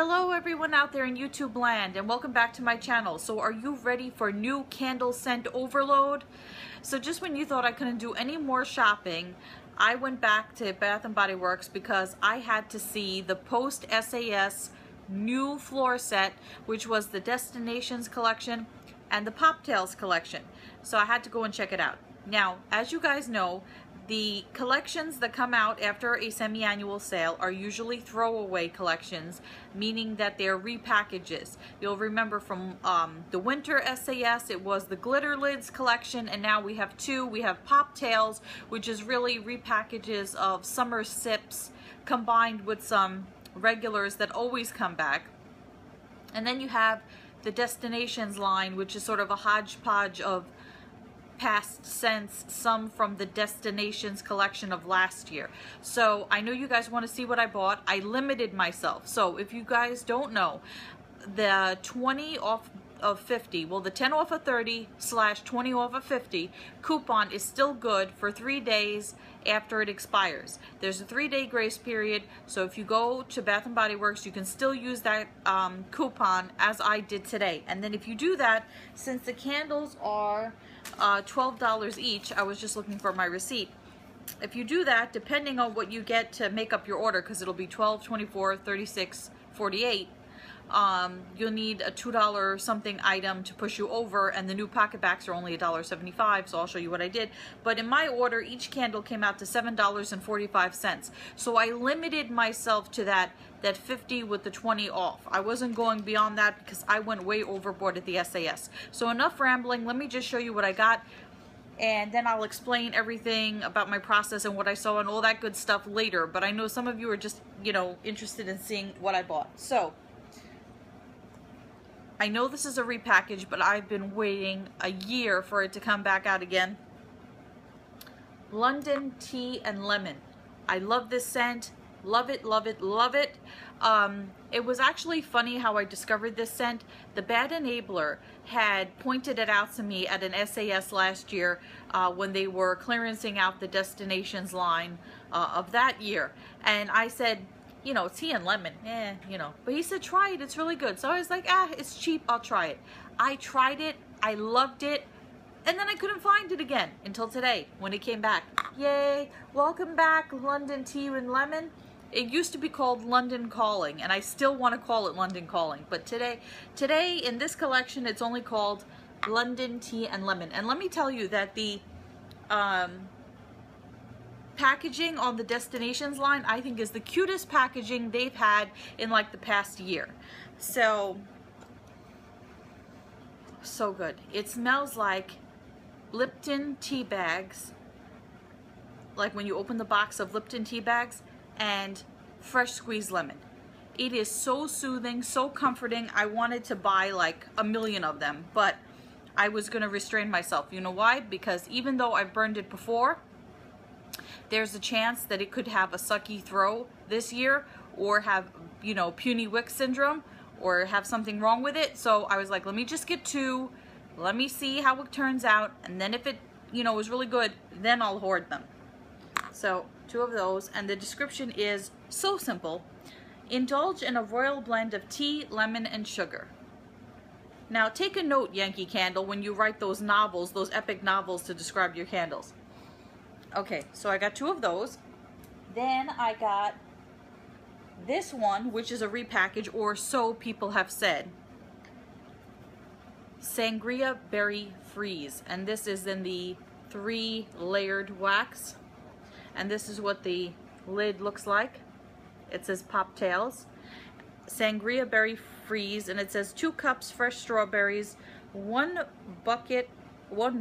Hello everyone out there in YouTube land, and welcome back to my channel. So are you ready for new candle scent overload? So just when you thought I couldn't do any more shopping, I went back to Bath & Body Works because I had to see the post SAS new floor set, which was the Destinations collection and the Poptails collection. So I had to go and check it out. Now, as you guys know, the collections that come out after a semi-annual sale are usually throwaway collections, meaning that they're repackages. You'll remember from the winter SAS, it was the Glitter Lids collection, and now we have two. We have Poptails, which is really repackages of summer sips combined with some regulars that always come back. And then you have the Destinations line, which is sort of a hodgepodge of past scents, some from the Destinations collection of last year. So I know you guys want to see what I bought. I limited myself. So if you guys don't know, the 20 off of 50, well, the 10 off of 30 / 20 off of 50 coupon is still good for 3 days after it expires. There's a 3-day grace period, so if you go to Bath & Body Works, you can still use that coupon as I did today. And then if you do that, since the candles are $12 each, I was just looking for my receipt. If you do that, depending on what you get to make up your order, because it'll be 12, 24, 36, 48, you'll need a $2 something item to push you over, and the new pocket backs are only $1.75, so I'll show you what I did. But in my order, each candle came out to $7.45. So I limited myself to that 50 with the 20 off. I wasn't going beyond that because I went way overboard at the SAS. So enough rambling, let me just show you what I got, and then I'll explain everything about my process and what I saw and all that good stuff later. But I know some of you are just, you know, interested in seeing what I bought. So I know this is a repackage, but I've been waiting a year for it to come back out again. London Tea and Lemon. I love this scent. Love it, love it, love it. It was actually funny how I discovered this scent. The Bad Enabler had pointed it out to me at an SAS last year when they were clearancing out the Destinations line of that year. And I said, you know, tea and lemon, you know. But he said, try it, it's really good. So I was like, it's cheap, I'll try it. I tried it, I loved it, and then I couldn't find it again until today when it came back. Yay, welcome back, London Tea and Lemon. It used to be called London Calling, and I still want to call it London Calling. But today in this collection, it's only called London Tea and Lemon. And let me tell you that the packaging on the Destinations line, I think, is the cutest packaging they've had in like the past year. So good. It smells like Lipton tea bags, like when you open the box of Lipton tea bags, and fresh squeezed lemon. It is so soothing, so comforting. I wanted to buy like a million of them, but I was gonna restrain myself. You know why? Because even though I've burned it before, there's a chance that it could have a sucky throw this year, or have, you know, puny wick syndrome, or have something wrong with it. So I was like, let me just get 2, let me see how it turns out, and then if it, you know, is really good, then I'll hoard them. So 2 of those, and the description is so simple. Indulge in a royal blend of tea, lemon, and sugar. Now take a note, Yankee Candle, when you write those novels, those epic novels to describe your candles. Okay, so I got 2 of those. Then I got this one, which is a repackage, or so people have said. Sangria Berry Freeze, and this is in the 3-layered wax. And this is what the lid looks like. It says Poptails. Sangria Berry Freeze, and it says 2 cups fresh strawberries, 1 basket of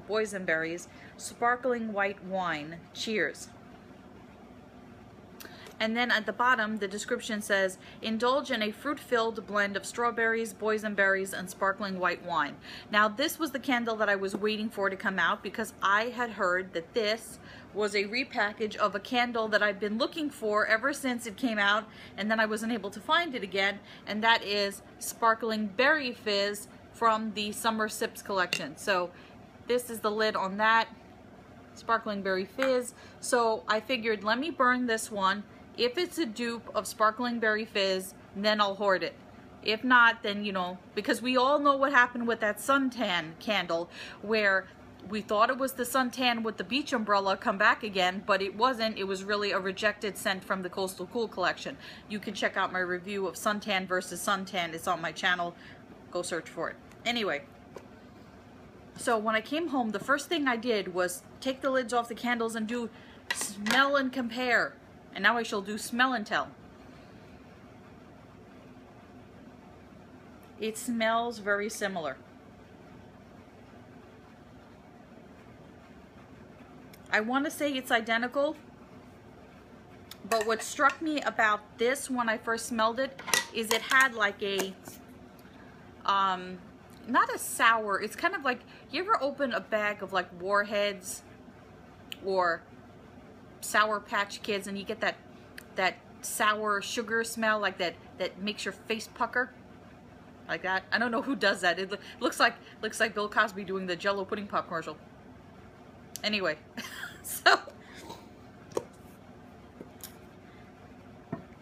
boysenberries, sparkling white wine. Cheers. And then at the bottom, the description says, indulge in a fruit-filled blend of strawberries, boysenberries, and sparkling white wine. Now, this was the candle that I was waiting for to come out, because I had heard that this was a repackage of a candle that I've been looking for ever since it came out, and then I wasn't able to find it again, and that is Sparkling Berry Fizz from the Summer Sips collection. So this is the lid on that, Sparkling Berry Fizz. So I figured, let me burn this one If it's a dupe of Sparkling Berry Fizz, then I'll hoard it. If not, then, you know, because we all know what happened with that suntan candle, where we thought it was the suntan with the beach umbrella come back again, but it wasn't. It was really a rejected scent from the Coastal Cool collection. You can check out my review of suntan versus suntan. It's on my channel. Go search for it. Anyway, so when I came home, the first thing I did was take the lids off the candles and do smell and compare. And now I shall do smell and tell. It smells very similar. I want to say it's identical, but what struck me about this when I first smelled it is it had like a, not a sour, it's kind of like, you ever open a bag of like Warheads or Sour Patch Kids and you get that sour sugar smell, like that makes your face pucker? Like that. I don't know who does that. It looks like Bill Cosby doing the Jello pudding pop commercial. Anyway, so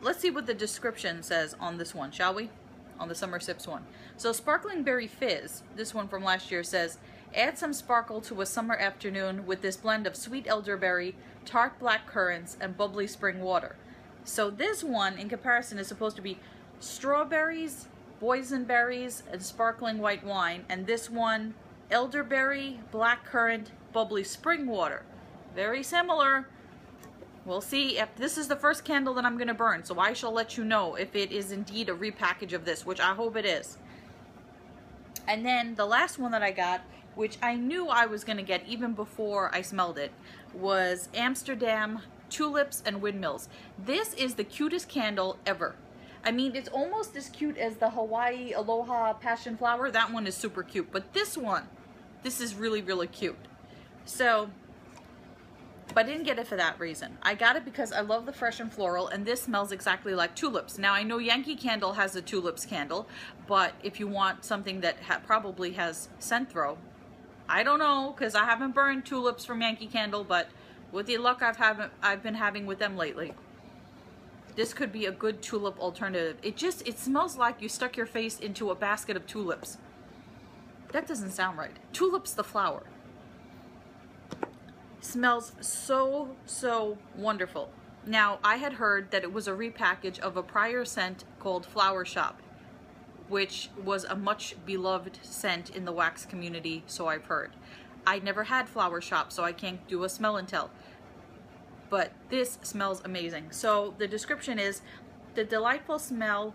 let's see what the description says on this one, shall we? On the Summer Sips one. So Sparkling Berry Fizz, this one from last year, says, add some sparkle to a summer afternoon with this blend of sweet elderberry, tart black currants, and bubbly spring water. So this one, in comparison, is supposed to be strawberries, boysenberries, and sparkling white wine. And this one, elderberry, black currant, bubbly spring water. Very similar. We'll see if this is the first candle that I'm going to burn, so I shall let you know if it is indeed a repackage of this, which I hope it is. And then the last one that I got, which I knew I was going to get even before I smelled it, was Amsterdam Tulips and Windmills. This is the cutest candle ever. I mean, it's almost as cute as the Hawaii Aloha Passion Flower. That one is super cute, but this one, this is really, really cute. So, but I didn't get it for that reason. I got it because I love the fresh and floral, and this smells exactly like tulips. Now, I know Yankee Candle has a tulips candle, but if you want something that probably has scent throw, I don't know, because I haven't burned tulips from Yankee Candle, but with the luck I've been having with them lately, this could be a good tulip alternative. It smells like you stuck your face into a basket of tulips. That doesn't sound right. Tulips the flower. Smells so, so wonderful. Now, I had heard that it was a repackage of a prior scent called Flower Shop, which was a much beloved scent in the wax community, so I've heard. I never had Flower Shop, so I can't do a smell and tell. But this smells amazing. So the description is, the delightful scent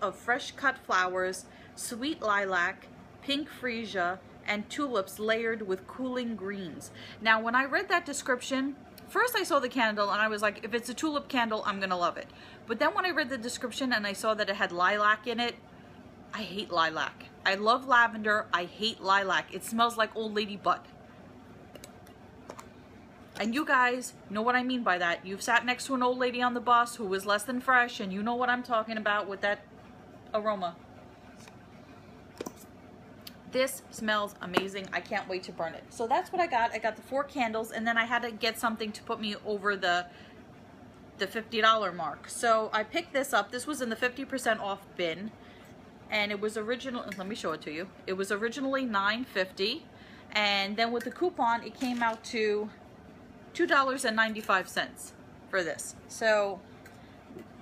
of fresh cut flowers, sweet lilac, pink freesia, and tulips layered with cooling greens. Now, when I read that description, first I saw the candle and I was like, if it's a tulip candle, I'm gonna love it. But then when I read the description and I saw that it had lilac in it, I hate lilac. I love lavender, I hate lilac. It smells like old lady butt. And you guys know what I mean by that. You've sat next to an old lady on the bus who was less than fresh, and you know what I'm talking about with that aroma. This smells amazing. I can't wait to burn it. So that's what I got. I got the 4 candles, and then I had to get something to put me over the $50 mark. So I picked this up. This was in the 50% off bin, and it was original. Let me show it to you. It was originally $9.50, and then with the coupon, it came out to $2.95 for this. So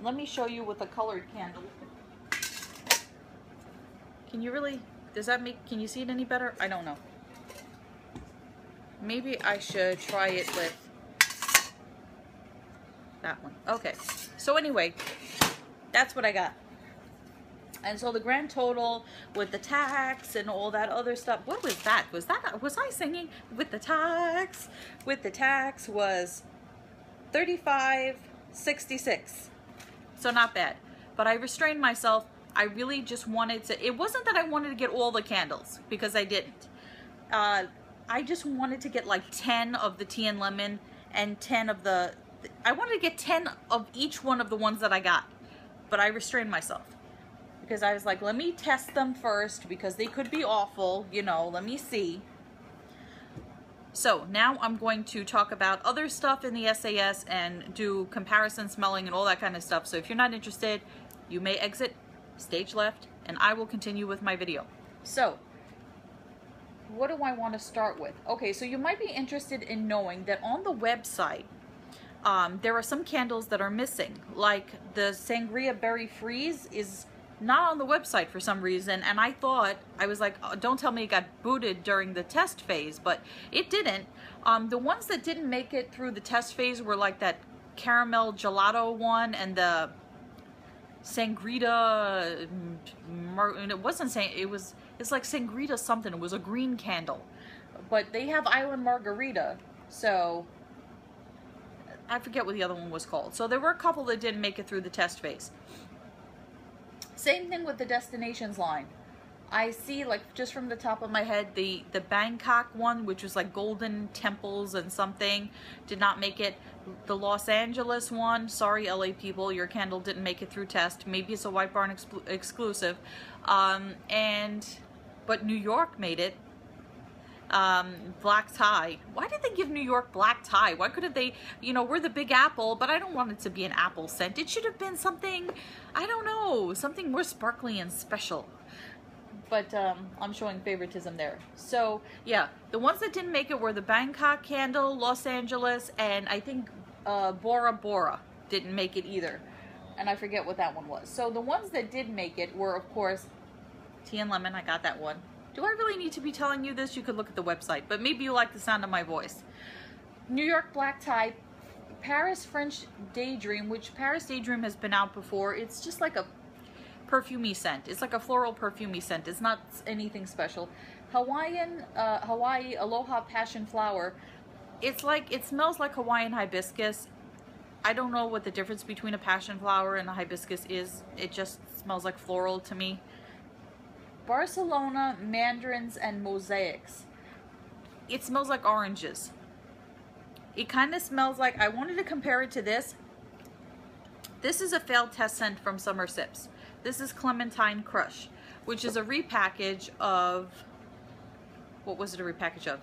let me show you with a colored candle. Can you really? Does that make, can you see it any better? I don't know. Maybe I should try it with that one. Okay, so anyway, that's what I got. And so the grand total with the tax and all that other stuff, what was that? Was I singing? With the tax? With the tax was $35.66. So not bad. But I restrained myself. I really just wanted to, it wasn't that I wanted to get all the candles, because I didn't. I just wanted to get like 10 of the tea and lemon and 10 of the, I wanted to get 10 of each one of the ones that I got. But I restrained myself, because I was like, let me test them first, because they could be awful, you know, let me see. So now I'm going to talk about other stuff in the SAS and do comparison smelling and all that kind of stuff. So if you're not interested, you may exit stage left and I will continue with my video. So what do I want to start with? Okay, so you might be interested in knowing that on the website, there are some candles that are missing. Like the Sangria Berry Freeze is not on the website for some reason, and I thought, I was like, oh, don't tell me it got booted during the test phase, but it didn't. The ones that didn't make it through the test phase were like that caramel gelato one and the Sangria, it wasn't saying, it's like Sangria something, it was a green candle, but they have Island Margarita, so I forget what the other one was called. So there were a couple that didn't make it through the test phase. Same thing with the Destinations line. I see, like, just from the top of my head, the Bangkok one, which was like golden temples and something, did not make it. The Los Angeles one, sorry LA people, your candle didn't make it through test. Maybe it's a White Barn exclusive. But New York made it. Black tie. Why did they give New York black tie? Why couldn't they, you know, we're the Big Apple, but I don't want it to be an apple scent. It should have been something, I don't know, something more sparkly and special. But I'm showing favoritism there. So yeah, the ones that didn't make it were the Bangkok candle, Los Angeles, and I think Bora Bora didn't make it either. And I forget what that one was. So the ones that did make it were, of course, Tea and Lemon. I got that one. Do I really need to be telling you this? You could look at the website, but maybe you like the sound of my voice. New York Black Tie, Paris French Daydream, which Paris Daydream has been out before. It's just like a perfumey scent. It's like a floral perfumey scent. It's not anything special. Hawaii Aloha Passion Flower. It's like, it smells like Hawaiian hibiscus. I don't know what the difference between a passion flower and a hibiscus is. It just smells like floral to me. Barcelona Mandarins and Mosaics. It smells like oranges. It kind of smells like, I wanted to compare it to this. This is a failed test scent from Summer Sips. This is Clementine Crush, which is a repackage of, what was it a repackage of?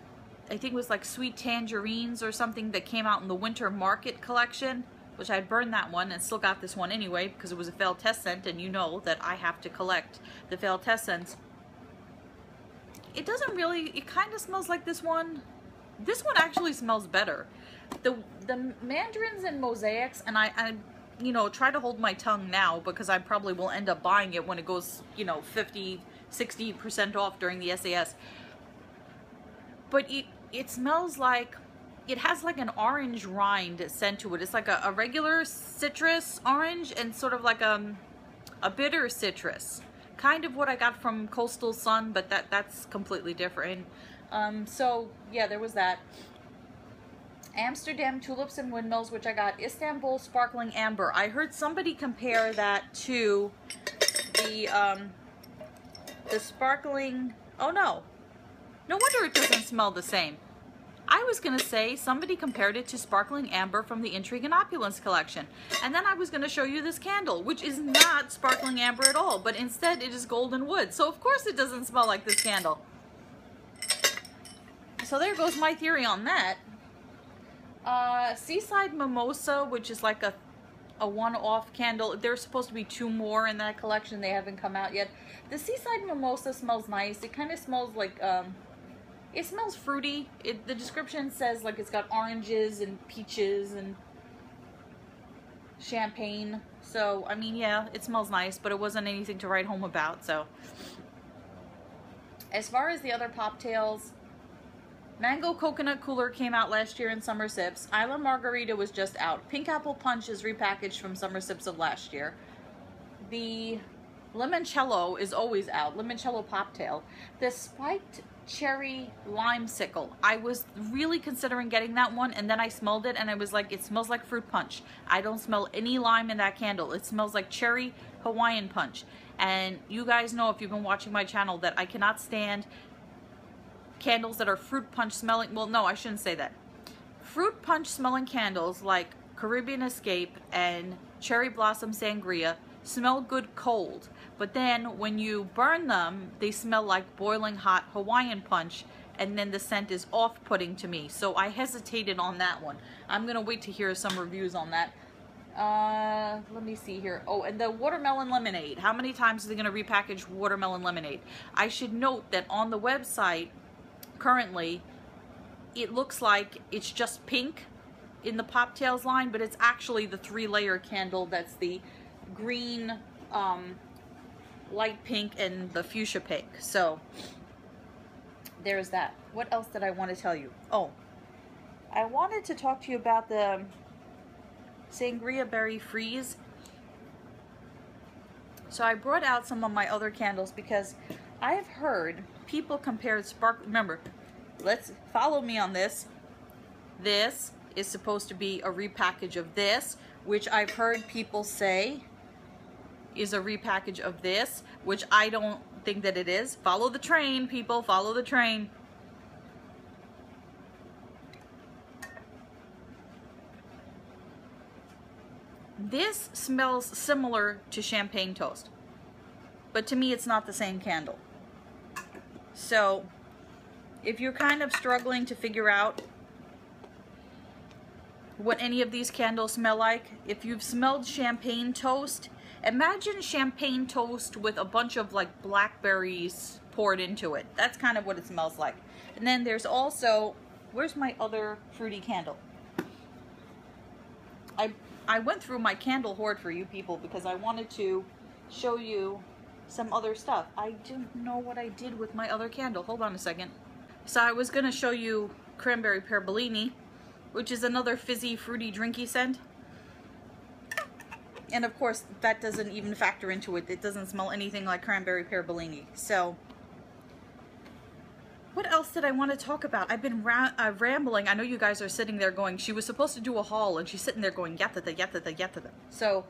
I think it was like Sweet Tangerines or something that came out in the Winter Market collection, which I burned that one and still got this one anyway because it was a failed test scent, and you know that I have to collect the failed test scents. It doesn't really, it kind of smells like this one. This one actually smells better. The Mandarins and Mosaics, and I you know, try to hold my tongue now because I probably will end up buying it when it goes, you know, 50, 60% off during the SAS. But it smells like, it has like an orange rind scent to it. It's like a regular citrus orange and sort of like a bitter citrus. Kind of what I got from Coastal Sun, but that's completely different. So yeah, there was that. Amsterdam Tulips and Windmills, which I got. Istanbul Sparkling Amber. I heard somebody compare that to the sparkling, oh no. No wonder it doesn't smell the same. I was going to say somebody compared it to Sparkling Amber from the Intrigue and Opulence collection. And then I was going to show you this candle, which is not Sparkling Amber at all, but instead it is Golden Wood. So of course it doesn't smell like this candle. So there goes my theory on that. Seaside Mimosa, which is like a one-off candle. There's supposed to be 2 more in that collection. They haven't come out yet. The Seaside Mimosa smells nice. It kind of smells like, it smells fruity. The description says like it's got oranges and peaches and champagne. So, I mean, yeah, it smells nice, but it wasn't anything to write home about, so. As far as the other Poptails, Mango Coconut Cooler came out last year in Summer Sips. Island Margarita was just out. Pink Apple Punch is repackaged from Summer Sips of last year. The Limoncello is always out. Limoncello Poptail. The Spiked Cherry Limesicle. I was really considering getting that one, and then I smelled it and I was like, it smells like fruit punch. I don't smell any lime in that candle. It smells like cherry Hawaiian punch. And you guys know, if you've been watching my channel, that I cannot stand candles that are fruit punch smelling. Well, no, I shouldn't say that. Fruit punch smelling candles like Caribbean Escape and Cherry Blossom Sangria smell good cold, but then when you burn them, they smell like boiling hot Hawaiian punch, and then the scent is off-putting to me. So I hesitated on that one. I'm gonna wait to hear some reviews on that. Let me see here. Oh, and the watermelon lemonade. How many times are they gonna repackage watermelon lemonade? I should note that on the website currently, it looks like it's just pink in the Poptails line, but it's actually the 3-layer candle. That's the green, light pink, and the fuchsia pink. So there's that. What else did I want to tell you? Oh, I wanted to talk to you about the Sangria Berry Freeze. So I brought out some of my other candles because I've heard people compare remember, let's follow me on this. This is supposed to be a repackage of this, which I've heard people say is a repackage of this, which I don't think that it is. Follow the train, people, follow the train. This smells similar to champagne toast, but to me it's not the same candle. So if you're kind of struggling to figure out what any of these candles smell like, if you've smelled champagne toast, imagine champagne toast with a bunch of like blackberries poured into it. That's kind of what it smells like. And then there's also, where's my other fruity candle? I went through my candle hoard for you people because I wanted to show you some other stuff. I don't know what I did with my other candle. Hold on a second. So I was gonna show you Cranberry Pear Bellini, which is another fizzy, fruity, drinky scent. And of course, that doesn't even factor into it. It doesn't smell anything like Cranberry Pear Bellini. So, what else did I want to talk about? I've been rambling. I know you guys are sitting there going, she was supposed to do a haul, and she's sitting there going, yatta, yatta, yatta. So,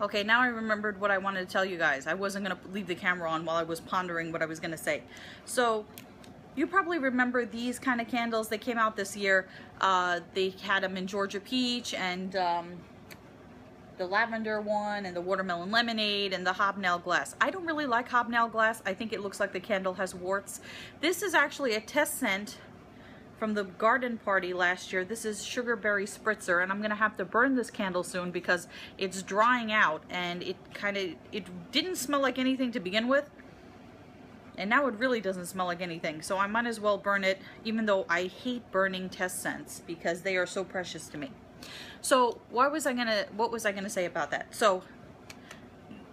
okay, now I remembered what I wanted to tell you guys. I wasn't going to leave the camera on while I was pondering what I was going to say. So, you probably remember these kind of candles. They came out this year. They had them in Georgia Peach and the lavender one and the watermelon lemonade and the hobnail glass. I don't really like hobnail glass. I think it looks like the candle has warts. This is actually a test scent from the garden party last year. This is Sugarberry Spritzer, and I'm gonna have to burn this candle soon because it's drying out and it didn't smell like anything to begin with. And now it really doesn't smell like anything, so I might as well burn it, even though I hate burning test scents because they are so precious to me. So what was I gonna say about that? So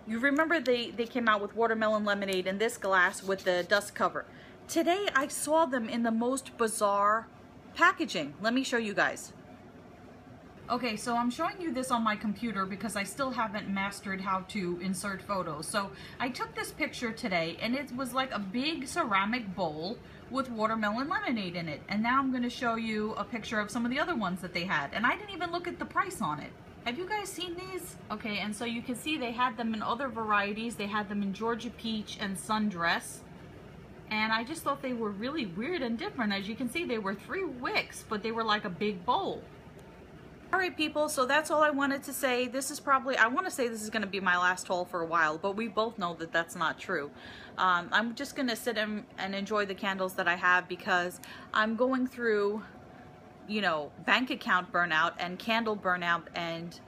you remember they came out with watermelon lemonade in this glass with the dust cover. Today I saw them in the most bizarre packaging. Let me show you guys. Okay, so I'm showing you this on my computer because I still haven't mastered how to insert photos. So I took this picture today and it was like a big ceramic bowl with watermelon lemonade in it. And now I'm going to show you a picture of some of the other ones that they had. And I didn't even look at the price on it. Have you guys seen these? Okay, and so you can see they had them in other varieties. They had them in Georgia Peach and Sundress. And I just thought they were really weird and different. As you can see, they were 3 wicks, but they were like a big bowl. Alright people, so that's all I wanted to say. This is probably, I want to say this is going to be my last haul for a while, but we both know that that's not true. I'm just going to sit and enjoy the candles that I have because I'm going through, you know, bank account burnout and candle burnout and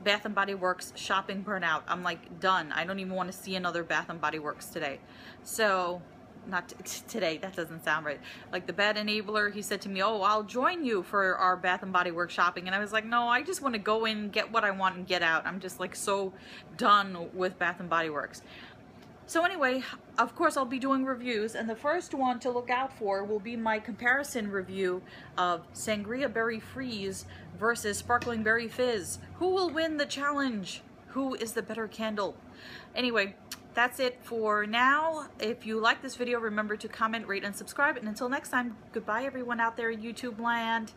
Bath & Body Works shopping burnout. I'm like done. I don't even want to see another Bath & Body Works today. So, not today, that doesn't sound right. Like the bad enabler, he said to me, oh, I'll join you for our Bath & Body Works shopping. And I was like, no, I just want to go in, get what I want and get out. I'm just like so done with Bath & Body Works. So anyway, of course I'll be doing reviews, and the first one to look out for will be my comparison review of Sangria Berry Freeze versus Sparkling Berry Fizz. Who will win the challenge? Who is the better candle? Anyway, that's it for now. If you like this video, remember to comment, rate, and subscribe. And until next time, goodbye everyone out there in YouTube land.